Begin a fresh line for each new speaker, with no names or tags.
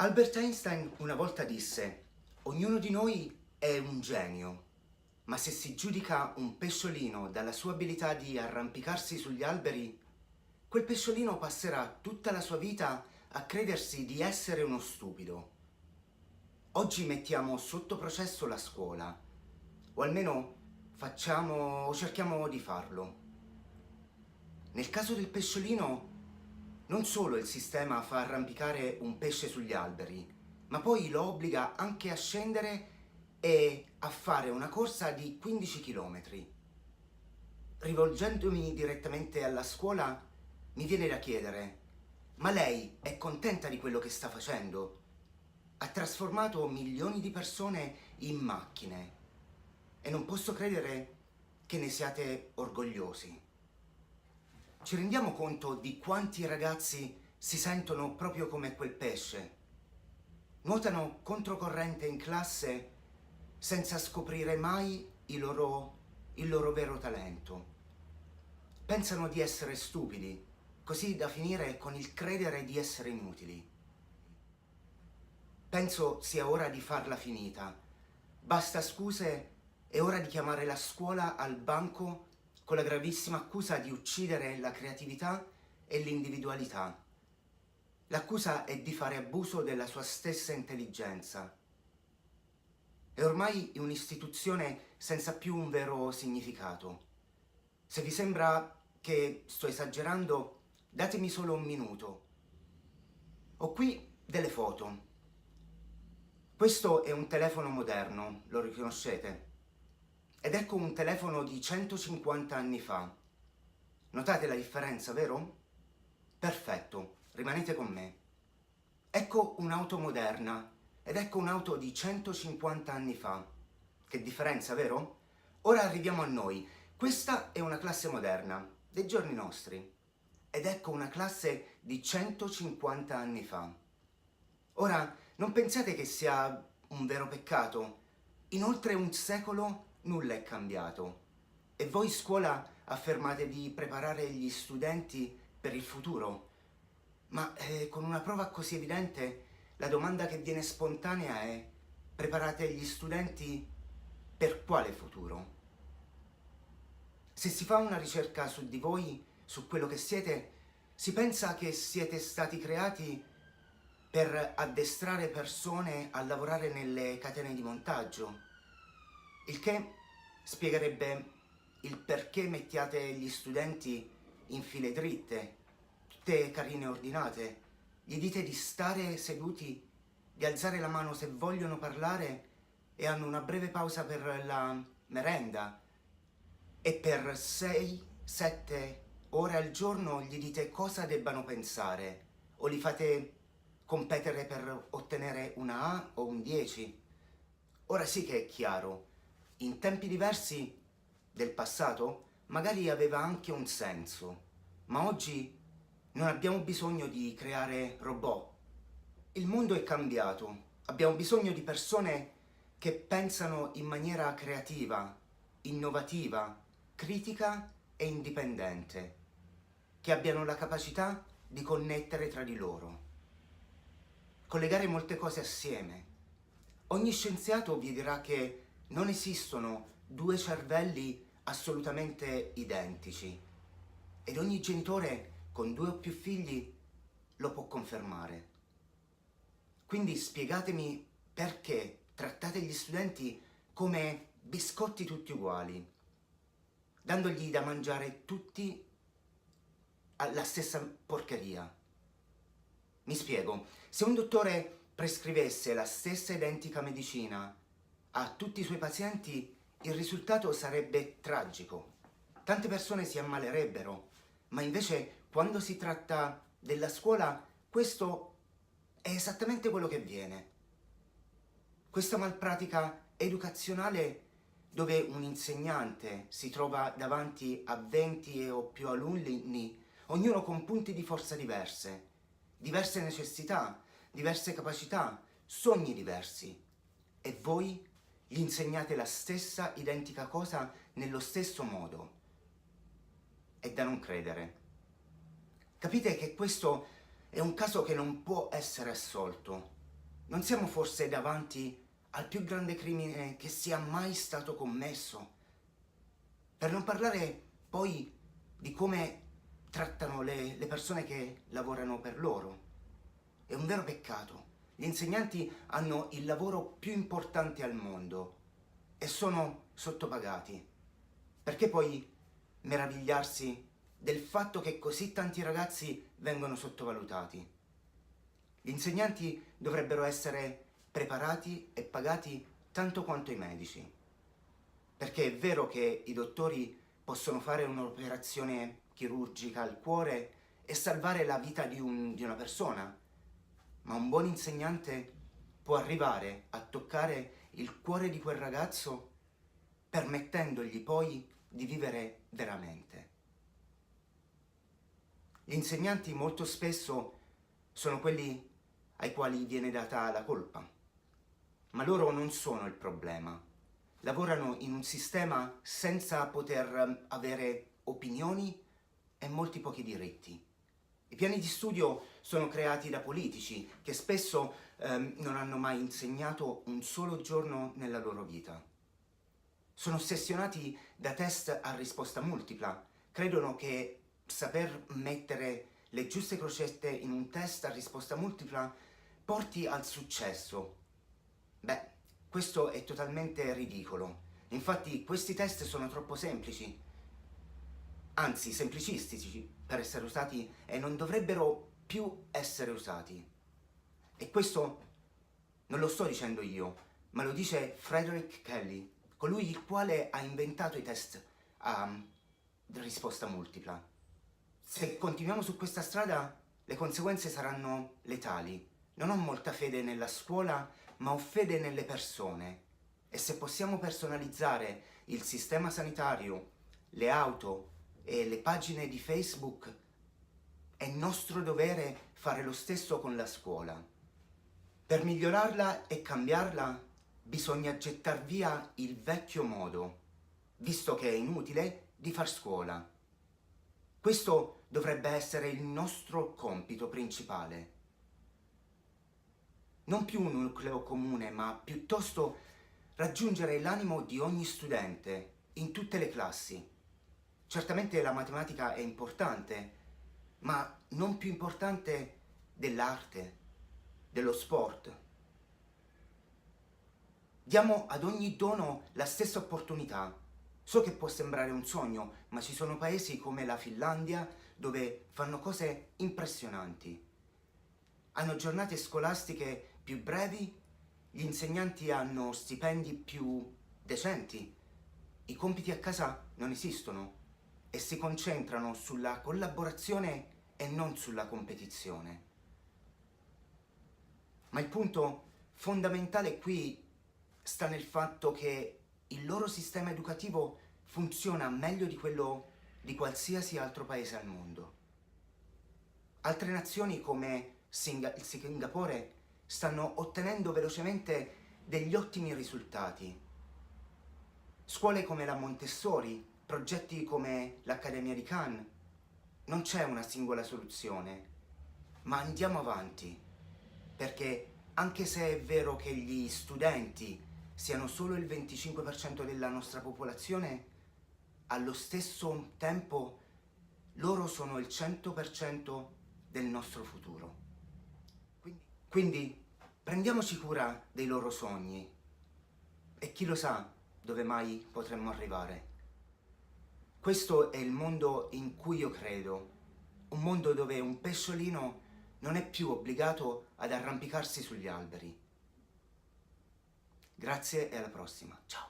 Albert Einstein una volta disse: ognuno di noi è un genio, ma se si giudica un pesciolino dalla sua abilità di arrampicarsi sugli alberi, quel pesciolino passerà tutta la sua vita a credersi di essere uno stupido. Oggi mettiamo sotto processo la scuola, o almeno facciamo o cerchiamo di farlo. Nel caso del pesciolino, non solo il sistema fa arrampicare un pesce sugli alberi, ma poi lo obbliga anche a scendere e a fare una corsa di 15 km. Rivolgendomi direttamente alla scuola, mi viene da chiedere: ma lei è contenta di quello che sta facendo? Ha trasformato milioni di persone in macchine e non posso credere che ne siate orgogliosi. Ci rendiamo conto di quanti ragazzi si sentono proprio come quel pesce? Nuotano controcorrente in classe senza scoprire mai il loro vero talento. Pensano di essere stupidi, così da finire con il credere di essere inutili. Penso sia ora di farla finita. Basta scuse, è ora di chiamare la scuola al banco con la gravissima accusa di uccidere la creatività e l'individualità. L'accusa è di fare abuso della sua stessa intelligenza. È ormai un'istituzione senza più un vero significato. Se vi sembra che sto esagerando, datemi solo un minuto. Ho qui delle foto. Questo è un telefono moderno, lo riconoscete? Ed ecco un telefono di 150 anni fa. Notate la differenza, vero? Perfetto, rimanete con me. Ecco un'auto moderna ed ecco un'auto di 150 anni fa. Che differenza, vero? Ora arriviamo a noi. Questa è una classe moderna, dei giorni nostri. Ed ecco una classe di 150 anni fa. Ora, non pensate che sia un vero peccato? In oltre un secolo nulla è cambiato. E voi scuola affermate di preparare gli studenti per il futuro. Ma con una prova così evidente, la domanda che viene spontanea è: preparate gli studenti per quale futuro? Se si fa una ricerca su di voi, su quello che siete, si pensa che siete stati creati per addestrare persone a lavorare nelle catene di montaggio, il che spiegherebbe il perché mettiate gli studenti in file dritte, tutte carine e ordinate, gli dite di stare seduti, di alzare la mano se vogliono parlare e hanno una breve pausa per la merenda, e per 6-7 ore al giorno gli dite cosa debbano pensare o li fate competere per ottenere una A o un 10. Ora sì che è chiaro, in tempi diversi del passato magari aveva anche un senso, ma oggi non abbiamo bisogno di creare robot. Il mondo è cambiato, abbiamo bisogno di persone che pensano in maniera creativa, innovativa, critica e indipendente, che abbiano la capacità di connettere tra di loro, collegare molte cose assieme. Ogni scienziato vi dirà che non esistono due cervelli assolutamente identici ed ogni genitore con 2 o più figli lo può confermare. Quindi spiegatemi perché trattate gli studenti come biscotti tutti uguali, dandogli da mangiare tutti la stessa porcheria. Mi spiego, se un dottore prescrivesse la stessa identica medicina a tutti i suoi pazienti, il risultato sarebbe tragico. Tante persone si ammalerebbero, ma invece quando si tratta della scuola, questo è esattamente quello che avviene. Questa malpratica educazionale dove un insegnante si trova davanti a 20 o più alunni, ognuno con punti di forza diverse, diverse necessità, diverse capacità, sogni diversi, e voi gli insegnate la stessa identica cosa nello stesso modo. È da non credere. Capite che questo è un caso che non può essere assolto. Non siamo forse davanti al più grande crimine che sia mai stato commesso? Per non parlare poi di come trattano le persone che lavorano per loro. È un vero peccato. Gli insegnanti hanno il lavoro più importante al mondo e sono sottopagati. Perché poi meravigliarsi del fatto che così tanti ragazzi vengono sottovalutati? Gli insegnanti dovrebbero essere preparati e pagati tanto quanto i medici. Perché è vero che i dottori possono fare un'operazione chirurgica al cuore e salvare la vita di una persona, ma un buon insegnante può arrivare a toccare il cuore di quel ragazzo permettendogli poi di vivere veramente. Gli insegnanti molto spesso sono quelli ai quali viene data la colpa, ma loro non sono il problema. Lavorano in un sistema senza poter avere opinioni e molti pochi diritti. I piani di studio sono creati da politici che spesso non hanno mai insegnato un solo giorno nella loro vita. Sono ossessionati da test a risposta multipla. Credono che saper mettere le giuste crocette in un test a risposta multipla porti al successo. Beh, questo è totalmente ridicolo. Infatti questi test sono troppo semplici, anzi semplicistici per essere usati e non dovrebbero più essere usati. E questo non lo sto dicendo io, ma lo dice Frederick Kelly, colui il quale ha inventato i test a risposta multipla. Se continuiamo su questa strada, le conseguenze saranno letali. Non ho molta fede nella scuola, ma ho fede nelle persone. E se possiamo personalizzare il sistema sanitario, le auto e le pagine di Facebook, è nostro dovere fare lo stesso con la scuola. Per migliorarla e cambiarla, bisogna gettar via il vecchio modo, visto che è inutile di far scuola. Questo dovrebbe essere il nostro compito principale. Non più un nucleo comune, ma piuttosto raggiungere l'animo di ogni studente in tutte le classi. Certamente la matematica è importante, ma non più importante dell'arte, dello sport. Diamo ad ogni dono la stessa opportunità. So che può sembrare un sogno, ma ci sono paesi come la Finlandia dove fanno cose impressionanti. Hanno giornate scolastiche più brevi, gli insegnanti hanno stipendi più decenti, i compiti a casa non esistono e si concentrano sulla collaborazione e non sulla competizione. Ma il punto fondamentale qui sta nel fatto che il loro sistema educativo funziona meglio di quello di qualsiasi altro paese al mondo. Altre nazioni come Singapore stanno ottenendo velocemente degli ottimi risultati. Scuole come la Montessori, progetti come l'Accademia di Khan, non c'è una singola soluzione, ma andiamo avanti, perché anche se è vero che gli studenti siano solo il 25% della nostra popolazione, allo stesso tempo loro sono il 100% del nostro futuro. Quindi prendiamoci cura dei loro sogni e chi lo sa dove mai potremmo arrivare. Questo è il mondo in cui io credo, un mondo dove un pesciolino non è più obbligato ad arrampicarsi sugli alberi. Grazie e alla prossima. Ciao!